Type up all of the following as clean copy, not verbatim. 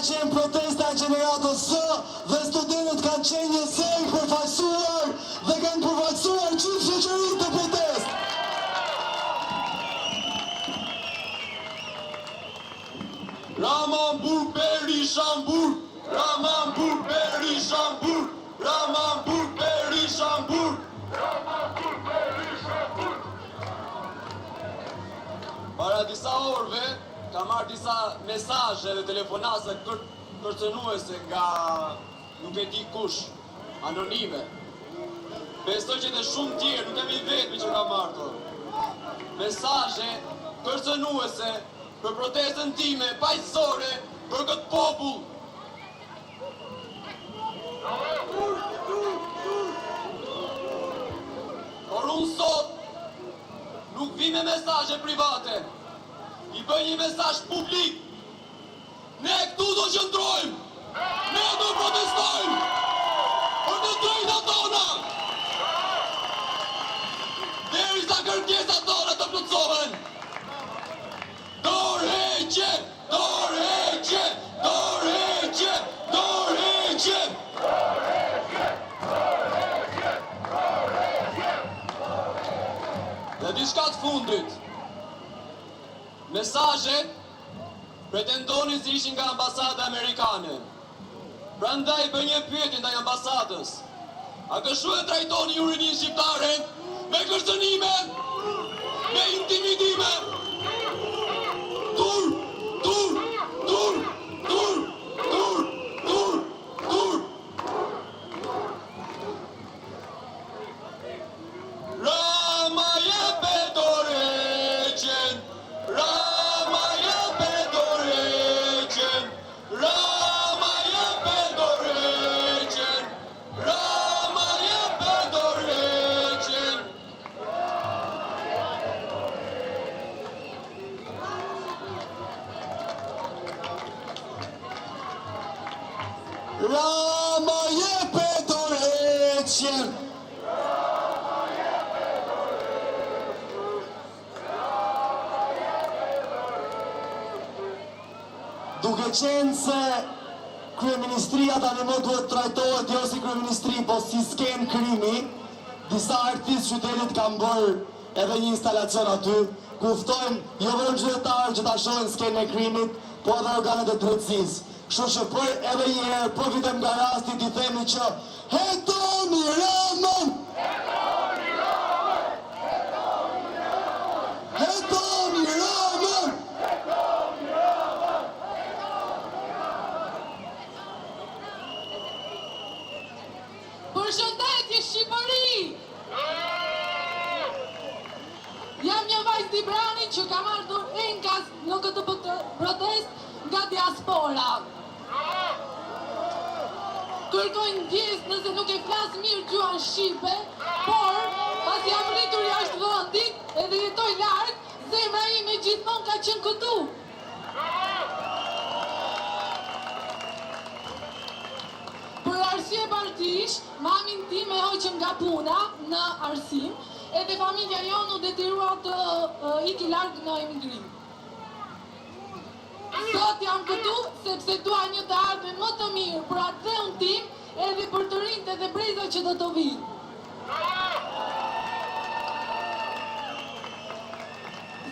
qenë protesta e gjeneratës së dhe studentët kanë qenë njësej përfaqësuar dhe kanë përfaqësuar gjithë shoqërinë të protestë. Ramanburg, Berishamburg, Ramanburg, Berishamburg, Ramanburg, Berishamburg, Ramanburg, Berishamburg. Para disa orëve ka marrë disa mesazhe dhe telefonase kërcënuese nga nuk e di kush, anonime. Besoj që dhe shumë tjerë, nuk kemi vetëm që ka marrë to. Mesazhe kërcënuese për protestën time paqësore për këtë popull. Por unë sot nuk vi me mesazhe private, i bëj një mesazh publik. Ne këtu do qëndrojmë, ne do protestojmë për të drejtat tona, derisa kërkesat tona të plotësohen. Dorheqje, dorheqje, dorheqje, dorheqje. Dhe diçka të fundit. Mesazhet pretendonin se ishin nga ambasada amerikane. Prandaj bëj një pyetje ndaj ambasadës. A kështu e trajtoni ju rinin shqiptare me kërcënime, me intimidime? Dur, dur, dur, dur, dur, dur, dur. Rama jepe dorheqjen, Rama jepe dorheqjen, Rama jepe dorheqjen, Rama jepe dorheqjen. Rama jepe dorheqjen. Duke qenë se kryeministria tani më duhet trajtohet jo si kryeministri, po si sken krimi, disa artistë qytetit kanë bërë edhe një instalacion aty, ku ftojnë jo vetëm qytetarë që ta shohin skenën e krimit, po edhe organet e drejtësisë. Kështu që për edhe një herë, përfitojmë nga rasti t'i themi që hetoni Ramën! Hetoni Ramën! Hetoni Ramën! Përshëndetje Shqipëri! Jam një vajzë Dibrani që kam ardhur enkas në këtë protest nga diaspora. Kërkoj ndjes nëse nuk e flas mirë gjuhën shqipe, por pas jam rritur jashtë vendit edhe jetoj larg, zemra ime gjithmonë ka qenë këtu. Për arsye partish, mamin tim e hoqëm nga puna në arsim, edhe familja jonë u detyrua të iki larg në emigrim. Sot jam këtu sepse dua një të ardhme më të mirë për atë dheun tim edhe për të rinjtë dhe breza që do të vinë.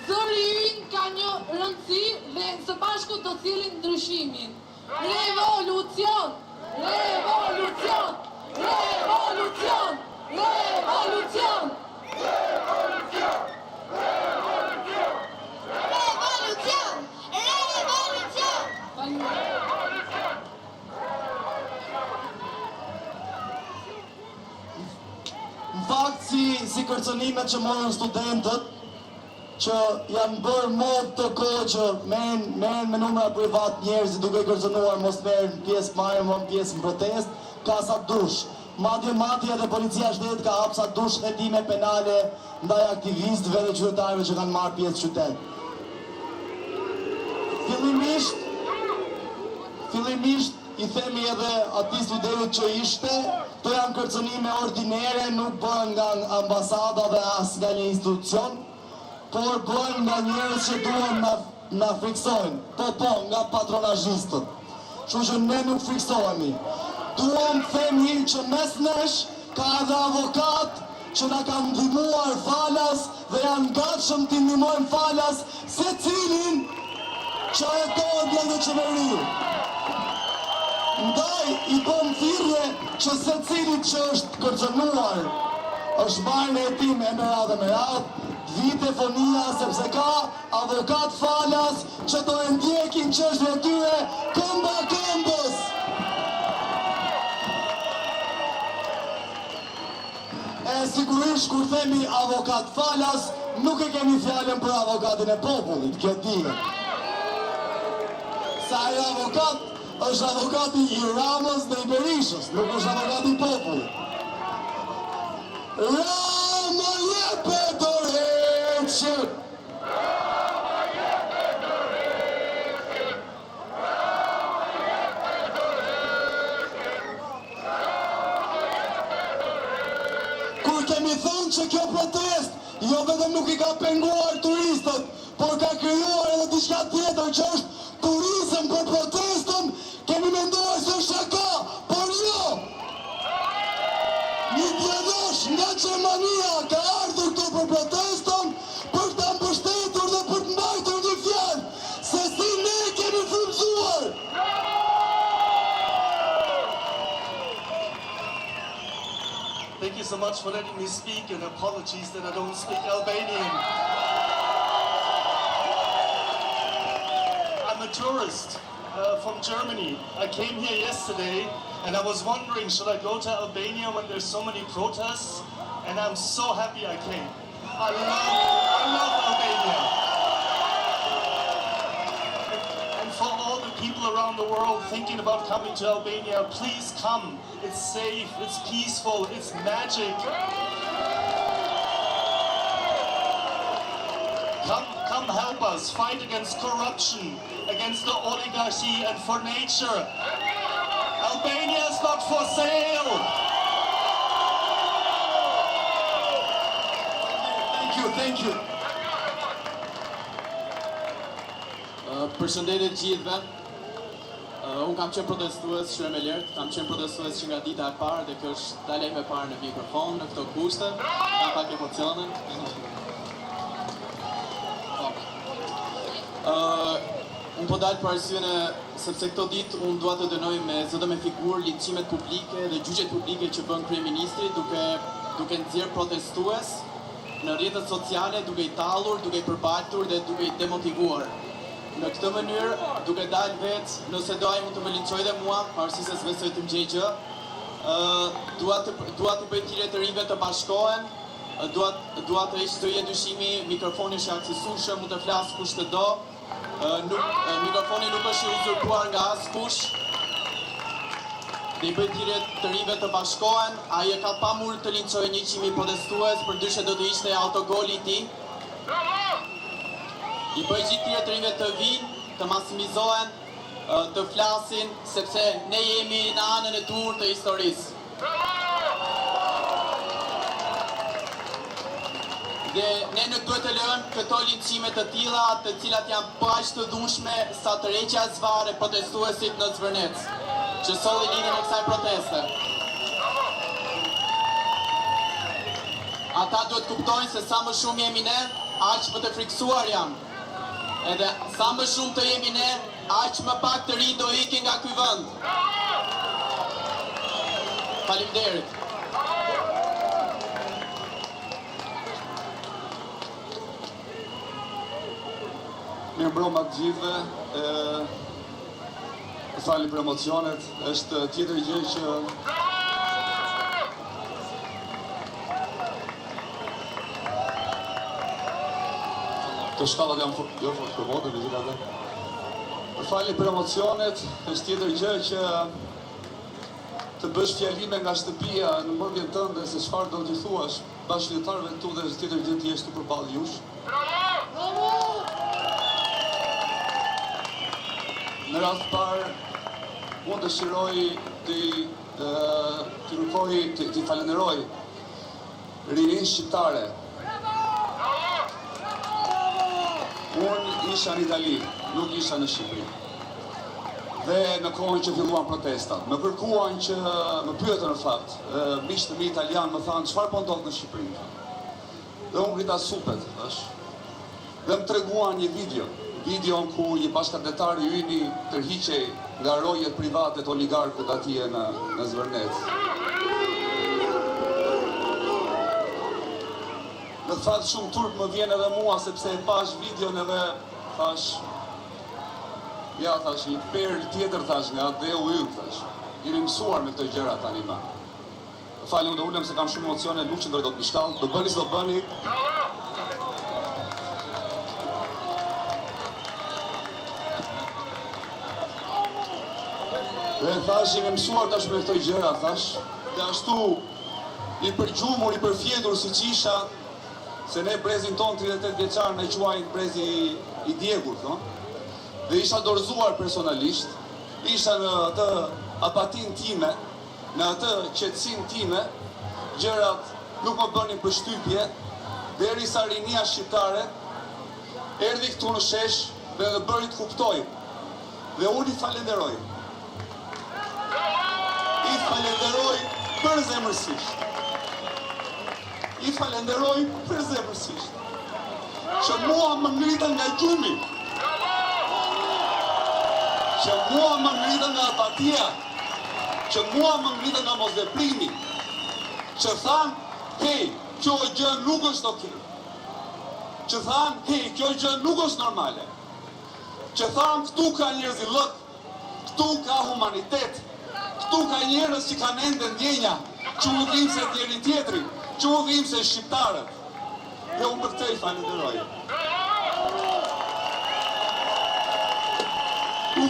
Zëri ynë ka një rëndësi dhe së bashku do sjellin ndryshimin. Revolucion! Revolucion! Revolucion! Revolucion! Revolucion! Revolucion! Revolucion! Në fakt si kërcënimet që morën studentët, që janë bërë mod të kohë që merren me numra privat njerëzit duke kërcënuar mos merren marrin pjesë në protest, ka sa dush. Madje edhe policia shtetit ka hap sa dush hetime penale ndaj aktivistëve dhe qytetarëve që kanë marrë pjesë në qytet. Fillimisht i themi edhe atij studentit që ishte, to janë kërcënime ordinere, nuk bën nga ambasada dhe as nga një institucion, por bën nga njerëz që duan na friksojnë, nga patronazhistët. Kështu që ne nuk friksohemi. Duam themi që mes nesh ka edhe avokat që na kanë ndihmuar falas dhe janë gatshëm t'i ndihmojnë falas secilin që jetohet në qeveri. Ndaj i bëm thirrje që secilit që është kërcënuar, është marrë në hetim e me radhë, vite fonia sepse ka avokat falas që do e ndjekin çështjet e tyre këmba këmbës. E sigurisht kur themi avokat falas, nuk e kemi fjalën për avokatin e popullit, kjo dihet. Sa ai avokat është avokati i Ramës dhe i Berishës, nuk është avokati i popullit. Rama jepe dorëheqën! Kur kemi thënë që kjo protest jo vetëm nuk i ka penguar turistët, por ka krijuar edhe diçka tjetër që është turizëm për protestën, kemi menduar se është shaka, por jo! Një djalosh nga Gjermania ka ardhur këtu për protestën, për ta mbështetur dhe për të mbajtur një fjalë, se si ne kemi frymzuar! Thank you so much for letting me speak, and apologies that I don't speak Albanian. I'm a tourist from Germany. I came here yesterday and I was wondering, should I go to Albania when there's so many protests? And I'm so happy I came. I love Albania. And for all the people around the world thinking about coming to Albania, please come. It's safe, it's peaceful, it's magic. Come help us fight against corruption, against the oligarchy, and for nature. Albania is not for sale. Thank you. Përshëndetje të gjithëve. Unë kam qenë protestues shumë e lehtë, kam qenë protestues që nga dita e parë dhe kjo është dalja ime e parë në mikrofon në këto kushte. Kam pak emocione. Unë po dalë për arsyene sepse këto ditë unë dua të dënoj me zëdo me figurë liçimet publike dhe gjyqjet publike që bën kryeministri duke nxjerr protestues në rrjetet sociale, duke i tallur, duke i përbaltur dhe duke i demotivuar. Në këtë mënyrë, duke dalë vetë, nëse do ai mund të më linçojë dhe mua, pavarësisht se s'besoj të më gjej gjë, dua të bëj thirrje të rinjve të bashkohen, dua të heq çdo dyshimi, mikrofoni është aksesueshëm, mund të flas kush të do. Mikrofoni nuk është i uzurpuar nga askush. Dhe i bëj thirrje të rinjve të bashkohen, ai e ka pamur të linçojë 100.000 protestues, përndryshe do të ishte autogoli i tij. I bëj gjithë thirrje të rinjve të vinë, të maksimizohen, të flasin, sepse ne jemi në anën e dur të historisë. Dhe ne nuk duhet të lëmë këto linçime të tilla, të cilat janë paq të dhunshme sa tërheqja e zvarre protestuesit në Zvërnec, që solli lidhjen e kësaj proteste. Ata duhet kuptojnë se sa më shumë jemi ne, aq më të friksuar janë. Edhe sa më shumë të jemi ne, aq më pak të rinj do ikin nga ky vend. Faleminderit. Mirëmbrëma të gjithëve. Fali për emocionet. Është tjetër gjë që të shkallat janë jo për votën e gjitha dhe. Fali për emocionet, është tjetër gjë që të bësh fjalime nga shtëpia në mendjen tënde se çfarë do t'i thuash bashkëlietarëve tu dhe është tjetër gjë të jesh tu përballë jush. Në rast parë, unë dëshiroj të falenderoj rinin shqiptare. Unë isha në Itali, nuk isha në Shqipëri. dhe në kohën që filluan protestat. Më kërkuan që më pyetën në fakt, miqtë mi italian më thanë çfarë po ndodh në Shqipëri. Dhe unë grita supet, thash. Dhe më treguan një videon ku një bashkëdhetar i yni tërhiqej nga rojet private të oligarkët atje në Zvërnec. Në fakt shumë turp më vjen edhe mua sepse e pash videon edhe thash, ja thash një perl tjetër thash nga dheu ynë thash. Jeni mësuar me këto gjëra tani më. Falem do ulem se kam shumë emocione, nuk qëndroj dot në shkallë, do bëni s'do bëni. Dhe thash, jemi mësuar tash me këto gjëra, thash, dhe ashtu i përgjumur, i përfjetur si që isha, se ne brezin ton 38 vjeçar në quajnë brezi i djegur, dhe isha dorëzuar personalisht, isha në atë apatin time, në atë qetësin time, gjërat nuk më bënin përshtypje, derisa rinia shqiptare erdhi këtu në shesh dhe në bëri të kuptoj, dhe unë i falenderoj. I falenderoj për zemërsisht. I falenderoj për zemërsisht. Që mua më ngritën nga gjumi. Që mua më ngritën nga apatia. Që mua më ngritën nga mosveprimi. Që thanë, hej, kjo gjë nuk është okej. Që thanë, hej, kjo gjë nuk është normale. Që thanë, këtu ka njerëzillëk, këtu ka humanitet, këtu ka njerëz që kanë ende ndjenja, që u dhim se tjerin tjetrin, që u dhim se shqiptarët. Dhe unë për këtë i falenderoj. U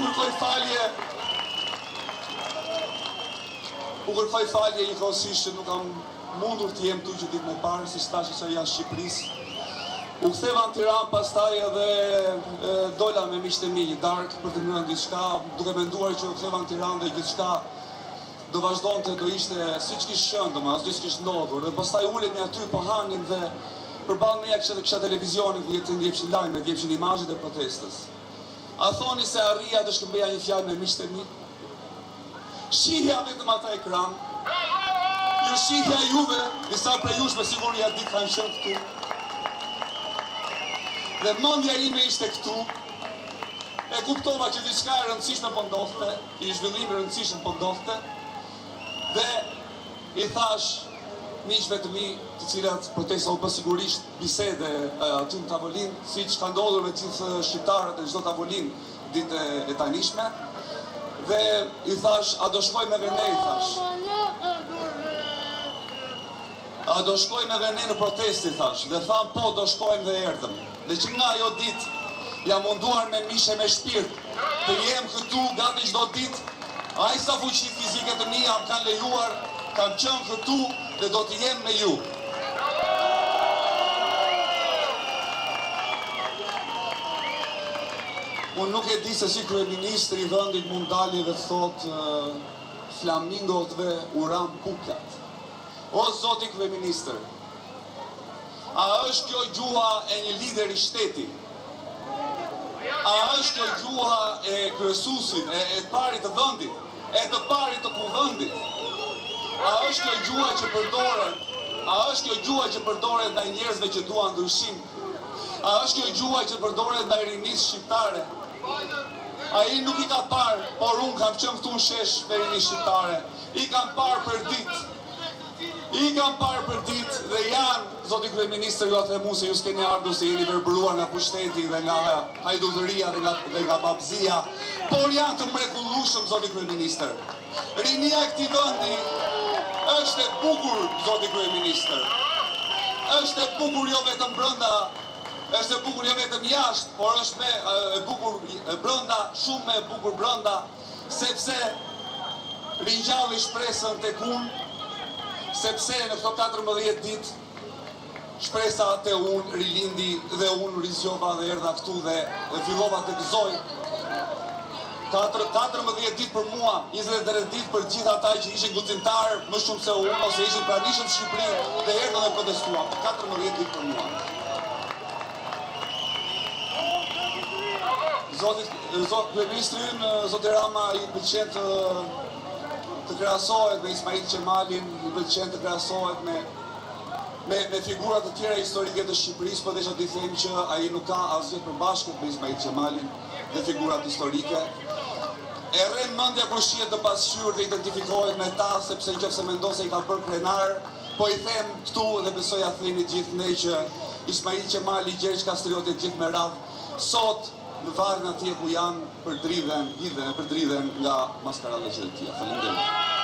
kërkoj falje njëkohësisht që nuk kam mundur të jem tu që ditë më parë, si shtashi që jashtë Shqipërisë. U ktheva në Tiranë, pastaj edhe dola me miqtë e mi një darkë për të ngrënë diçka, duke menduar që u ktheva në Tiranë dhe gjithçka do vazhdonte, do ishte siç kishte qenë, domethënë asgjë s'kishte ndodhur. Dhe pastaj ulemi aty po hanin dhe përballë meja kisha televizionin ku të ndjepshin lajme, ndjepshin imazhet e protestës. A thoni se arria të shkëmbeja një fjalë me miqtë e mi? Shihja vetëm ata ekran. Ju shihja juve, disa prej jush me siguri ja ditë kanë qenë këtu. Dhe mendja ime ishte këtu. E kuptova që diçka e rëndësishme po ndodhte, një zhvillim i rëndësishëm po ndodhte. Dhe i thash miqve të mi, të cilat protesta u bë sigurisht bisede aty në tavolinë, siç ka ndodhur me gjithë shqiptarët në çdo tavolinë ditë e tanishme. Dhe i thash, a do shkoj me vene, i thash. A do shkoj me vene në protesti, thash. Dhe tham, po, do shkojmë dhe erdhëm. Dhe që nga ajo ditë jam munduar me mishe me shpirt të jem këtu gati çdo ditë. Ai sa fuqi fizike të mia më kanë lejuar, kam qenë këtu dhe do të jem me ju. Unë nuk e di se si kryeministri i vendit mund dalë dhe thot flamingot dhe uran kuklat. O zoti kryeministër, a është kjo gjuha e një lideri shteti? A është kjo gjuha e kryesuesit, e parit të vendit, e të parit të kuvendit? A është kjo gjuha që përdoret? A është kjo gjuha që përdoret ndaj njerëzve që duan ndryshim? A është kjo gjuha që përdoret ndaj rinisë shqiptare? Ai nuk i ka parë, por unë kam qenë këtu në shesh me rinisë shqiptare. I kam parë për ditë. I kam parë për ditë dhe janë, zoti kryeministër, ju atë mu se ju s'keni ardhur se jeni verbruar nga pushteti dhe nga hajdutëria dhe nga babëzia, por janë të mrekullueshëm, zoti kryeministër. Rinia e këtij vendi është e bukur, zoti kryeministër. Është e bukur jo vetëm brenda, është e bukur jo vetëm jashtë, por është e bukur brenda, shumë më e bukur brenda, sepse ringjalli shpresën tek unë, sepse në këto 14 ditë shpresa te unë rilindi dhe unë rizjova dhe erdha këtu dhe fillova të gëzoj. 14 ditë për mua, 23 ditë për gjithë ata që ishin guximtar më shumë se unë ose ishin pranishëm në Shqipëri dhe erdhën dhe protestuan. 14 ditë për mua. Zot Kryeministrin, zoti Rama i pëlqen të krahasohet me Ismail Qemalin, i pëlqen të krahasohet me figurat të tjera historike të Shqipërisë, por desha t'i them që ai nuk ka asgjë të bashkët me Ismail Qemalin dhe figurat historike. E rren mendja kur shihet të pasqyrë dhe identifikohet me ta, sepse nëse mendon se i ka bërë krenar, po i them këtu dhe besoj ja themi gjithë ne që Ismail Qemali, Gjergj Kastrioti gjithë me radhë, sot në varrin atje ku janë përdridhen nga maskaradet që të tjera. Faleminderit.